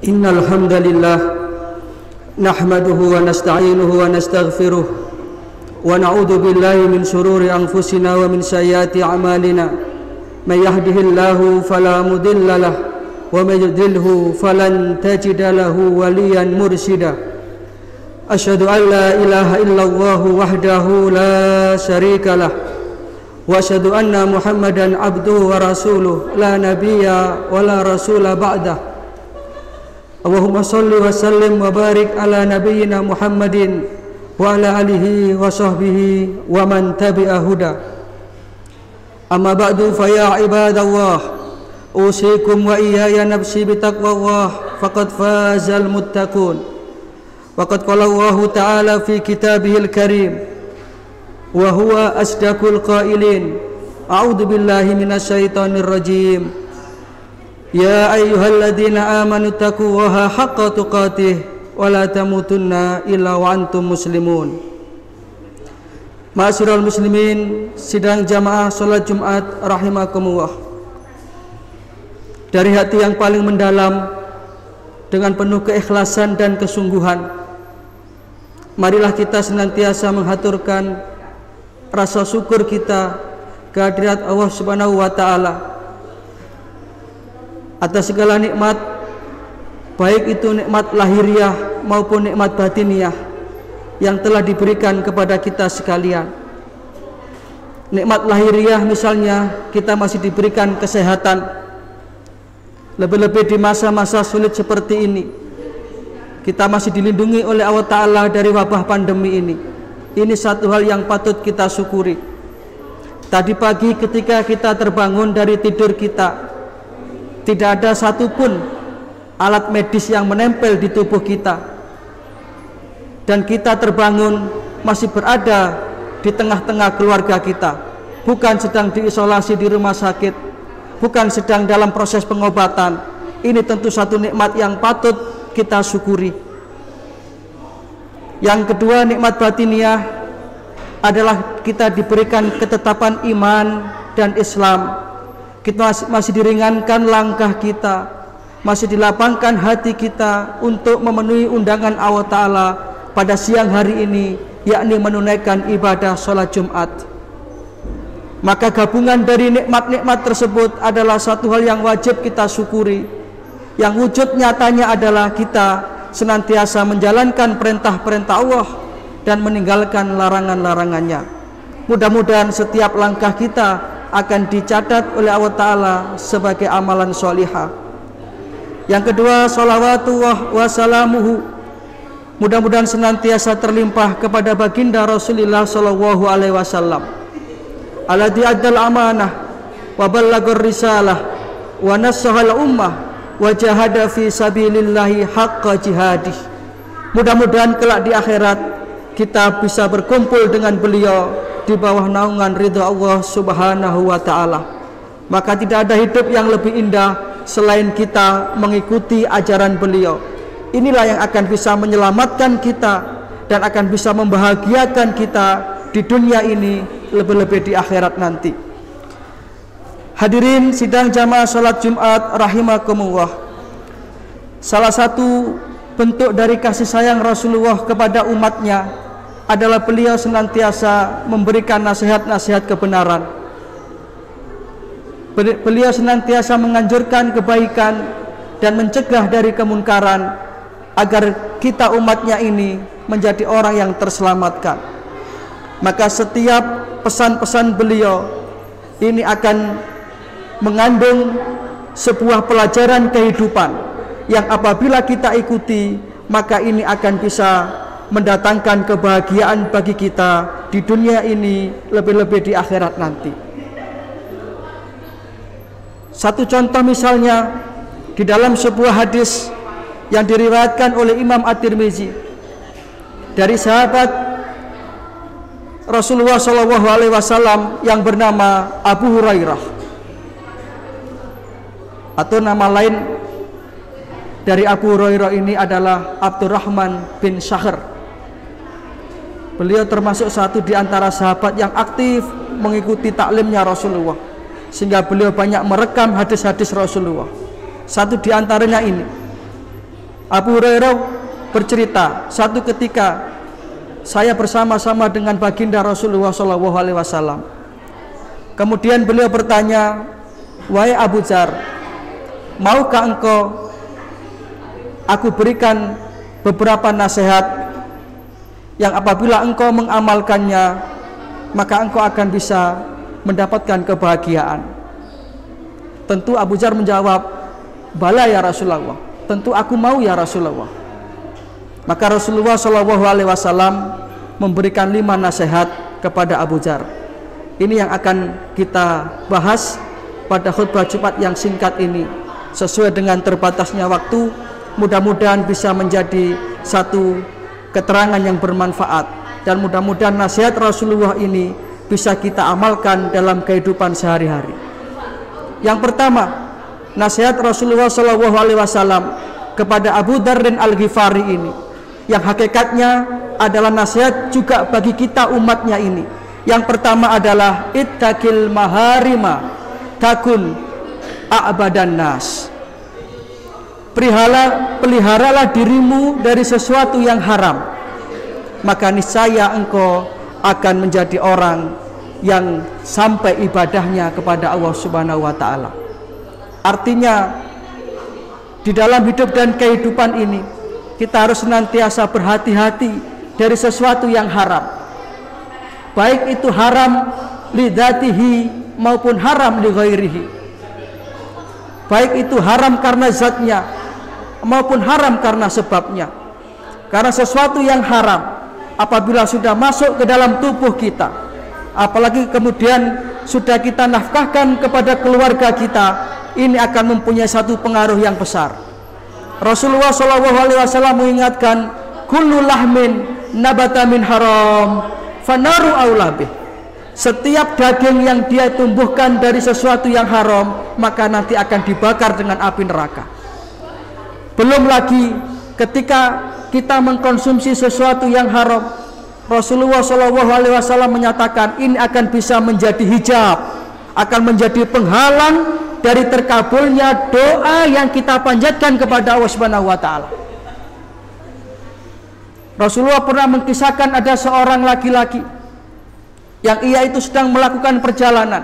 Innal hamdalillah nahmaduhu wa nasta'inuhu wa nastaghfiruh wa na'udzu billahi min shururi anfusina wa min sayyiati a'malina. May yahdihillahu fala mudilla lahu wa may yudlilhu falan tajida lahu waliyan mursyida. Asyhadu an la ilaha illallah wahdahu la syarika lah wa asyhadu anna Muhammadan abduhu wa rasuluh la nabiyya wa la rasula ba'dah. Allahumma salli wa sallim wa barik ala nabiyyina Muhammadin wa ala alihi wa sahbihi wa man tabi'a huda. Amma ba'du fa ya ibadallah, usikum wa iyaya nafsi bitaqwallah faqad fazal muttaqun. Waqad qala Allah ta'ala fi kitabihil karim wa huwa asdaqul qailin. A'udzu billahi minasyaitonir rajim. Ya ayyuhalladzina amanu taqullaha haqqa tuqatih wa la tamutunna illa wa antum muslimun. Ma'asyiral muslimin, sidang jamaah salat Jumat rahimakumullah. Dari hati yang paling mendalam, dengan penuh keikhlasan dan kesungguhan, marilah kita senantiasa menghaturkan rasa syukur kita kehadirat Allah Subhanahu wa taala atas segala nikmat, baik itu nikmat lahiriah maupun nikmat batiniah yang telah diberikan kepada kita sekalian. Nikmat lahiriah misalnya, kita masih diberikan kesehatan, lebih-lebih di masa-masa sulit seperti ini. Kita masih dilindungi oleh Allah Ta'ala dari wabah pandemi ini. Ini satu hal yang patut kita syukuri. Tadi pagi ketika kita terbangun dari tidur kita, tidak ada satupun alat medis yang menempel di tubuh kita, dan kita terbangun masih berada di tengah-tengah keluarga kita, bukan sedang diisolasi di rumah sakit, bukan sedang dalam proses pengobatan. Ini tentu satu nikmat yang patut kita syukuri. Yang kedua, nikmat batiniah adalah kita diberikan ketetapan iman dan Islam. Kita masih diringankan langkah kita, masih dilapangkan hati kita untuk memenuhi undangan Allah Ta'ala pada siang hari ini, yakni menunaikan ibadah sholat Jumat. Maka gabungan dari nikmat-nikmat tersebut adalah satu hal yang wajib kita syukuri, yang wujud nyatanya adalah kita senantiasa menjalankan perintah-perintah Allah dan meninggalkan larangan-larangannya. Mudah-mudahan setiap langkah kita akan dicatat oleh Allah Ta'ala sebagai amalan sholihah. Yang kedua, sholawatullah wa salamuhu, mudah-mudahan senantiasa terlimpah kepada baginda Rasulullah sallallahu alaihi wasallam, alladzi addal amanah wa ballagur risalah wa nassahal ummah wa jahada fi sabilillahi haqqa jihadih. Mudah-mudahan kelak di akhirat kita bisa berkumpul dengan beliau di bawah naungan ridha Allah Subhanahu wa ta'ala. Maka tidak ada hidup yang lebih indah selain kita mengikuti ajaran beliau. Inilah yang akan bisa menyelamatkan kita dan akan bisa membahagiakan kita di dunia ini, lebih-lebih di akhirat nanti. Hadirin sidang jamaah salat Jumat rahimakumullah, salah satu bentuk dari kasih sayang Rasulullah kepada umatnya adalah beliau senantiasa memberikan nasihat-nasihat kebenaran. Beliau senantiasa menganjurkan kebaikan dan mencegah dari kemunkaran, agar kita umatnya ini menjadi orang yang terselamatkan. Maka setiap pesan-pesan beliau ini akan mengandung sebuah pelajaran kehidupan yang apabila kita ikuti, maka ini akan bisa mendatangkan kebahagiaan bagi kita di dunia ini, lebih-lebih di akhirat nanti. Satu contoh misalnya, di dalam sebuah hadis yang diriwayatkan oleh Imam At-Tirmizi dari sahabat Rasulullah SAW yang bernama Abu Hurairah, atau nama lain dari Abu Hurairah ini adalah Abdurrahman bin Sakhr. Beliau termasuk satu di antara sahabat yang aktif mengikuti taklimnya Rasulullah, sehingga beliau banyak merekam hadis-hadis Rasulullah. Satu di antaranya ini. Abu Hurairah bercerita, satu ketika saya bersama-sama dengan baginda Rasulullah SAW. Kemudian beliau bertanya, wahai Abu Dzar, maukah engkau aku berikan beberapa nasihat yang apabila engkau mengamalkannya, maka engkau akan bisa mendapatkan kebahagiaan? Tentu Abu Dzar menjawab, bala ya Rasulullah, tentu aku mau ya Rasulullah. Maka Rasulullah SAW memberikan 5 nasihat kepada Abu Dzar. Ini yang akan kita bahas pada khutbah Jumat yang singkat ini. Sesuai dengan terbatasnya waktu, mudah-mudahan bisa menjadi satu keterangan yang bermanfaat, dan mudah-mudahan nasihat Rasulullah ini bisa kita amalkan dalam kehidupan sehari-hari. Yang pertama, nasihat Rasulullah SAW kepada Abu Dzar Al-Ghifari ini, yang hakikatnya adalah nasihat juga bagi kita umatnya ini. Yang pertama adalah ittaqil maharima takun a'badan nas. Peliharalah dirimu dari sesuatu yang haram, maka niscaya engkau akan menjadi orang yang sampai ibadahnya kepada Allah Subhanahu wa Ta'ala. Artinya, di dalam hidup dan kehidupan ini kita harus senantiasa berhati-hati dari sesuatu yang haram, baik itu haram lidzatihi maupun haram li ghairihi, baik itu haram karena zatnya maupun haram karena sebabnya. Karena sesuatu yang haram apabila sudah masuk ke dalam tubuh kita, apalagi kemudian sudah kita nafkahkan kepada keluarga kita, ini akan mempunyai satu pengaruh yang besar. Rasulullah SAW mengingatkan, kullu lahmin nabata min haram fanaru aulabih. Setiap daging yang dia tumbuhkan dari sesuatu yang haram, maka nanti akan dibakar dengan api neraka. Belum lagi ketika kita mengkonsumsi sesuatu yang haram, Rasulullah SAW menyatakan ini akan bisa menjadi hijab, akan menjadi penghalang dari terkabulnya doa yang kita panjatkan kepada Allah Subhanahu wa Ta'ala. Rasulullah pernah mengkisahkan ada seorang laki-laki yang ia itu sedang melakukan perjalanan.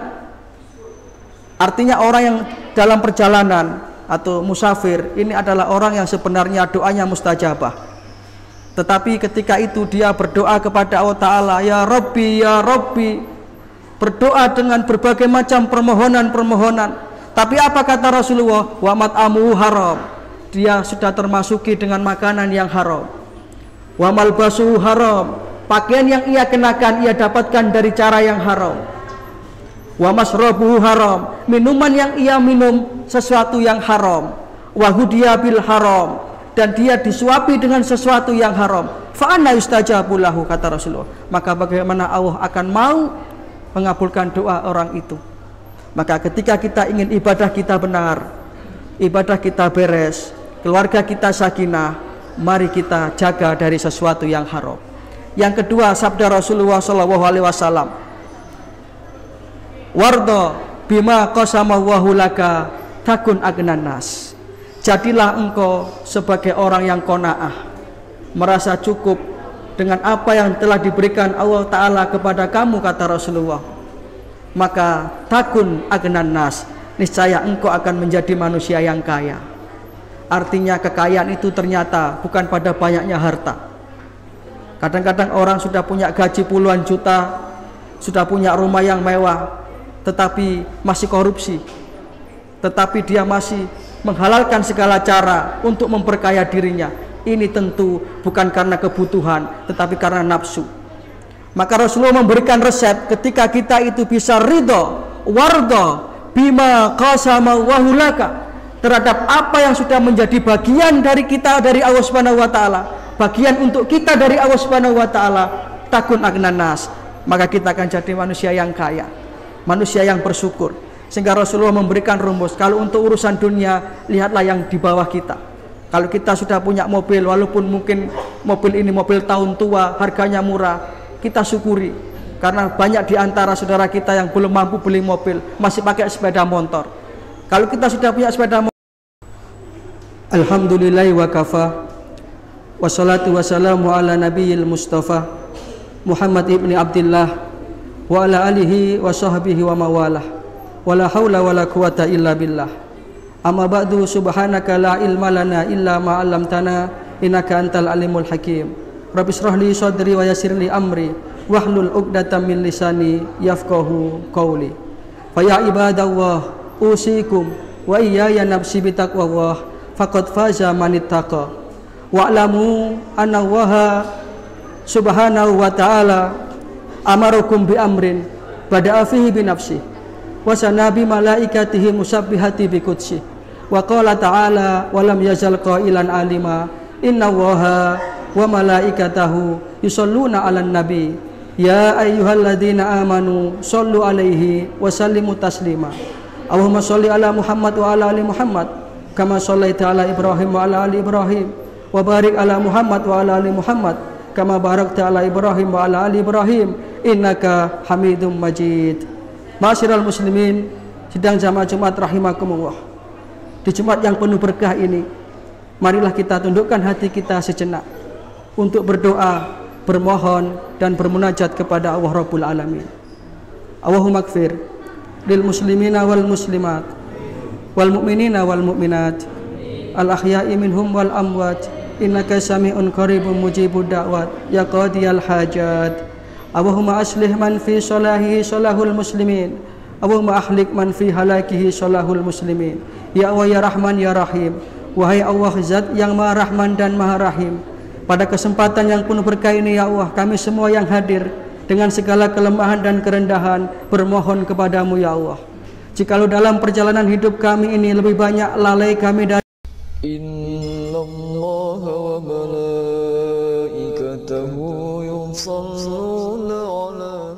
Artinya orang yang dalam perjalanan atau musafir ini adalah orang yang sebenarnya doanya mustajabah. Tetapi ketika itu dia berdoa kepada Allah Ta'ala, ya Rabbi, berdoa dengan berbagai macam permohonan. Tapi apa kata Rasulullah? Wa mat'amuhu haram. Dia sudah termasuki dengan makanan yang haram. Wa malbasuhu haram. Pakaian yang ia kenakan ia dapatkan dari cara yang haram. Wa masrabuhu haram. Minuman yang ia minum sesuatu yang haram. Wa hudiya bil haram. Dan dia disuapi dengan sesuatu yang haram. Fa anna yustajabu lahu, kata Rasulullah. Maka bagaimana Allah akan mau mengabulkan doa orang itu? Maka ketika kita ingin ibadah kita benar, ibadah kita beres, keluarga kita sakinah, mari kita jaga dari sesuatu yang haram. Yang kedua, sabda Rasulullah SAW, wardo bima qasamahu laka takun agnan nas. Jadilah engkau sebagai orang yang qanaah, merasa cukup dengan apa yang telah diberikan Allah Ta'ala kepada kamu, kata Rasulullah. Maka takun agnan nas, niscaya engkau akan menjadi manusia yang kaya. Artinya kekayaan itu ternyata bukan pada banyaknya harta. Kadang-kadang orang sudah punya gaji puluhan juta, sudah punya rumah yang mewah, tetapi masih korupsi, tetapi dia masih menghalalkan segala cara untuk memperkaya dirinya. Ini tentu bukan karena kebutuhan, tetapi karena nafsu. Maka Rasulullah memberikan resep ketika kita itu bisa ridho, wardo bima qasama wahulaka, terhadap apa yang sudah menjadi bagian dari kita dari Allah Subhanahu wa Ta'ala, bagian untuk kita dari Allah Subhanahu wa Ta'ala, takun agnan nas, maka kita akan jadi manusia yang kaya, manusia yang bersyukur. Sehingga Rasulullah memberikan rumus, kalau untuk urusan dunia lihatlah yang di bawah kita. Kalau kita sudah punya mobil, walaupun mungkin mobil ini mobil tahun tua, harganya murah, kita syukuri, karena banyak di antara saudara kita yang belum mampu beli mobil, masih pakai sepeda motor. Kalau kita sudah punya sepeda motor, Alhamdulillahi wa kafa. Wassalatu wassalamu ala nabiyil mustafa Muhammad ibni Abdillah wa ala alihi wa sahbihi wa mawalah. Wala hawla wala quwata illa billah. Amma ba'du, subhanaka la ilma lana illa ma 'allamtana innaka antal alimul hakim. Rabbi shrah li sadri wa yassir li amri wahlul 'uqdatam min lisani yafqahu qawli. Fa ya ibadallah usikum wa iyaya nafsi bitaqwallah faqad faza man ittaqa. Wa'lamu anna Allaha subhanahu wa ta'ala amarukum bi amrin bada'a fihi bi nafsi wa sanabi malaikatihi musabbihati bi qudsi wa qala ta'ala wa lam yazal qailan alima inna Allaha wa malaikatahu yusholluna 'alan nabi ya ayyuhalladzina amanu shollu 'alaihi wa sallimu taslima. Allahumma sholli ala Muhammad wa ala ali Muhammad kama shallaita ala Ibrahim wa ala ali Ibrahim wa barik ala Muhammad wa ala ali Muhammad kama barakta ala Ibrahim wa ala ali Ibrahim innaka Hamidum Majid. Ma'asyiral muslimin, sidang jamaah Jumat rahimakumullah. Di Jumat yang penuh berkah ini, marilah kita tundukkan hati kita sejenak untuk berdoa, bermohon dan bermunajat kepada Allah Rabbul Alamin. Allahumma ighfir lil muslimina wal muslimat wal mu'minina wal mu'minat al ahya'i minhum wal amwat innaka sami'un qaribun mujibud da'wat ya qadiyal hajat. Allahumma aslih man fi salahihi salahul muslimin, Allahumma ahlik man fi halakihi salahul muslimin. Ya Allah ya Rahman ya Rahim, wahai Allah Zat yang Maha Rahman dan Maha Rahim, pada kesempatan yang penuh berkah ini ya Allah, kami semua yang hadir dengan segala kelemahan dan kerendahan bermohon kepadamu ya Allah. Jikalau dalam perjalanan hidup kami ini lebih banyak lalai kami dari Innallaha wa malaikatahu yusholluna 'alan